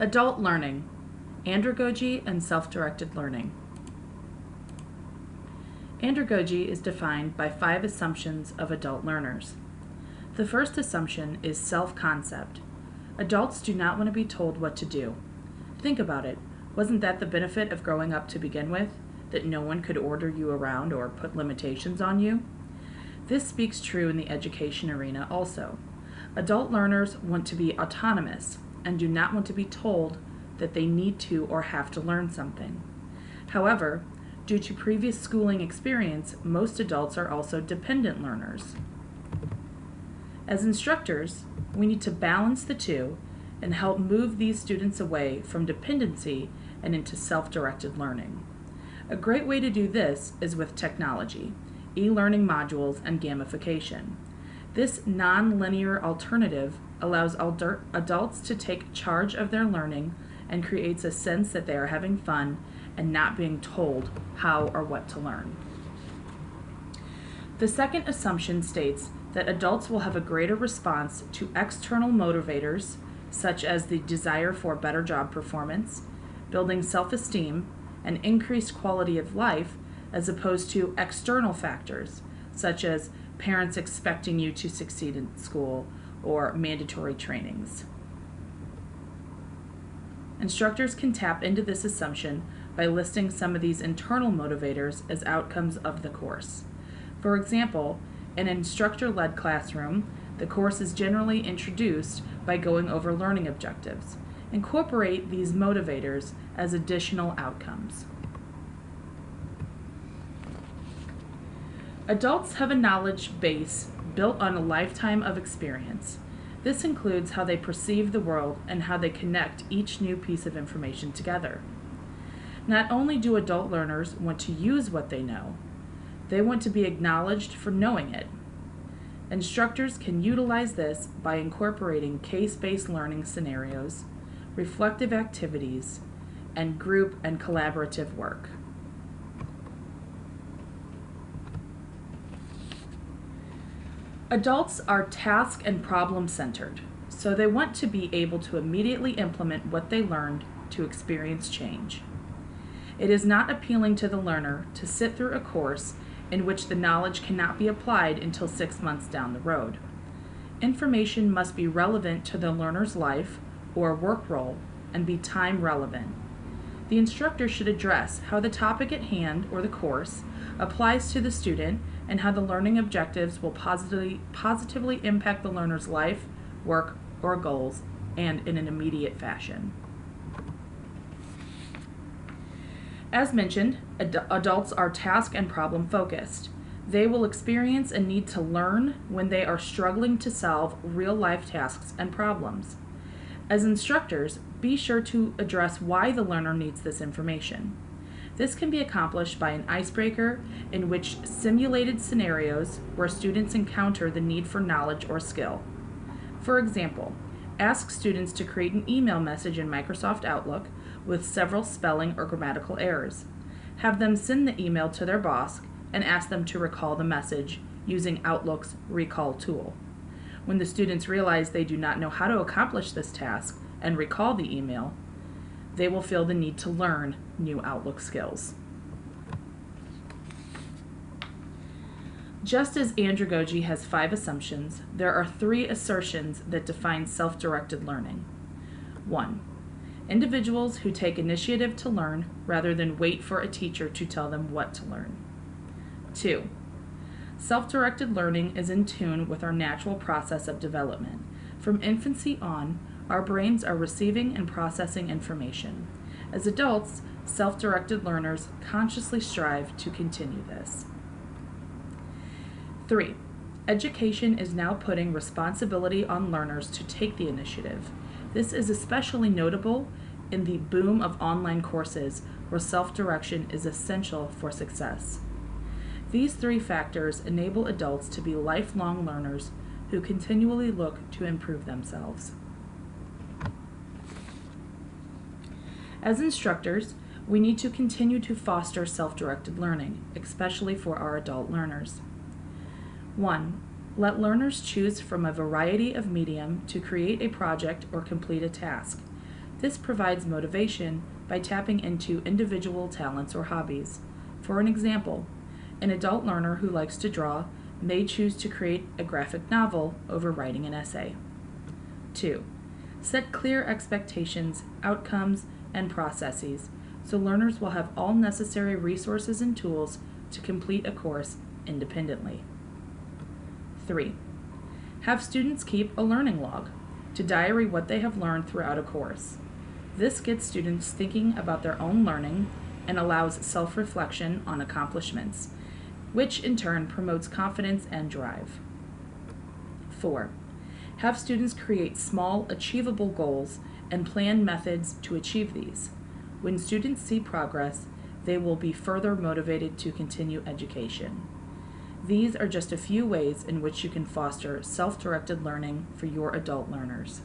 Adult learning, andragogy and self-directed learning. Andragogy is defined by 5 assumptions of adult learners. The first assumption is self-concept. Adults do not want to be told what to do. Think about it. Wasn't that the benefit of growing up to begin with? That no one could order you around or put limitations on you? This speaks true in the education arena also. Adult learners want to be autonomous and do not want to be told that they need to or have to learn something. However, due to previous schooling experience, most adults are also dependent learners. As instructors, we need to balance the two and help move these students away from dependency and into self-directed learning. A great way to do this is with technology, e-learning modules, and gamification. This non-linear alternative allows adults to take charge of their learning and creates a sense that they are having fun and not being told how or what to learn. The second assumption states that adults will have a greater response to external motivators, such as the desire for better job performance, building self-esteem, and increased quality of life, as opposed to external factors, such as parents expecting you to succeed in school or mandatory trainings. Instructors can tap into this assumption by listing some of these internal motivators as outcomes of the course. For example, in an instructor-led classroom, the course is generally introduced by going over learning objectives. Incorporate these motivators as additional outcomes. Adults have a knowledge base built on a lifetime of experience. This includes how they perceive the world and how they connect each new piece of information together. Not only do adult learners want to use what they know, they want to be acknowledged for knowing it. Instructors can utilize this by incorporating case-based learning scenarios, reflective activities, and group and collaborative work. Adults are task and problem-centered, so they want to be able to immediately implement what they learned to experience change. It is not appealing to the learner to sit through a course in which the knowledge cannot be applied until 6 months down the road. Information must be relevant to the learner's life or work role and be time relevant. The instructor should address how the topic at hand or the course applies to the student and how the learning objectives will positively impact the learner's life, work, or goals, and in an immediate fashion. As mentioned, adults are task and problem focused. They will experience a need to learn when they are struggling to solve real-life tasks and problems. As instructors, be sure to address why the learner needs this information. This can be accomplished by an icebreaker in which simulated scenarios where students encounter the need for knowledge or skill. For example, ask students to create an email message in Microsoft Outlook with several spelling or grammatical errors. Have them send the email to their boss and ask them to recall the message using Outlook's recall tool. When the students realize they do not know how to accomplish this task and recall the email, they will feel the need to learn new Outlook skills. Just as andragogy has 5 assumptions, there are 3 assertions that define self-directed learning. 1. Individuals who take initiative to learn rather than wait for a teacher to tell them what to learn. 2. Self-directed learning is in tune with our natural process of development. From infancy on, our brains are receiving and processing information. As adults, self-directed learners consciously strive to continue this. 3. Education is now putting responsibility on learners to take the initiative. This is especially notable in the boom of online courses where self-direction is essential for success. These 3 factors enable adults to be lifelong learners who continually look to improve themselves. As instructors, we need to continue to foster self-directed learning, especially for our adult learners. 1. Let learners choose from a variety of medium to create a project or complete a task. This provides motivation by tapping into individual talents or hobbies. For an example, an adult learner who likes to draw may choose to create a graphic novel over writing an essay. 2. Set clear expectations, outcomes, and processes so learners will have all necessary resources and tools to complete a course independently. 3. Have students keep a learning log to diary what they have learned throughout a course. This gets students thinking about their own learning and allows self-reflection on accomplishments, which in turn promotes confidence and drive. 4. Have students create small, achievable goals and plan methods to achieve these. When students see progress, they will be further motivated to continue education. These are just a few ways in which you can foster self-directed learning for your adult learners.